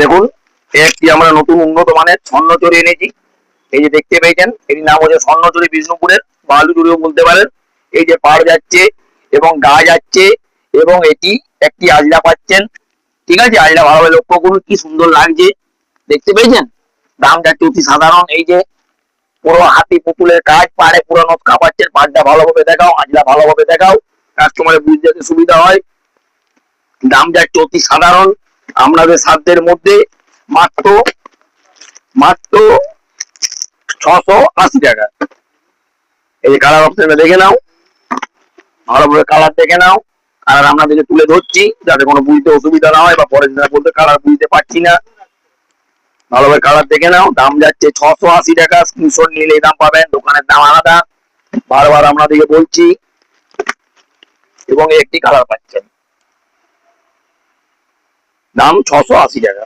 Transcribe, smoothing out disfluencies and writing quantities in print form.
দেখুন, একটি আমরা নতুন উন্নত মানের স্বর্ণচুরি এনেছি। এই যে দেখতে পেয়েছেন, এর নাম হচ্ছে স্বর্ণচুরি, বিষ্ণুপুরের বালুচুরিও বলতে পারেন। এই যে পাড় যাচ্ছে এবং গা যাচ্ছে, এবং এটি একটি আজলা পাচ্ছেন। ঠিক আছে, আজলা ভালোভাবে লক্ষ্য করুন, কি সুন্দর লাগছে, দেখতে পেয়েছেন। দাম যাচ্ছে অতি সাধারণ। এই যে পুরো হাতি পুতুলের কাজ, পাড়ে পুরো নকশা পাচ্ছেন। পাড়টা ভালোভাবে দেখাও, আজলা ভালোভাবে দেখাও, কাস্টমারের বুঝতে সুবিধা হয়। দাম যাচ্ছে অতি সাধারণ, আপনাদের সাধ্যের মধ্যে, মাত্র মাত্র 680 টাকা। এই যে কালার অপশনটা দেখে নাও, ভালোভাবে কালার দেখে নাও। কালার আপনাদেরকে তুলে ধরছি যাতে কোনো বুঝতে অসুবিধা না হয়, বা পরে বলতে কালার বুঝতে পারছি না। ভালোভাবে কালার দেখে নাও। দাম যাচ্ছে 680 টাকা। স্ক্রিনশট নিলে এই দাম পাবেন, দোকানের দাম আলাদা, বারবার আপনাদেরকে বলছি। এবং একটি কালার পাচ্ছেন, দাম 680 টাকা।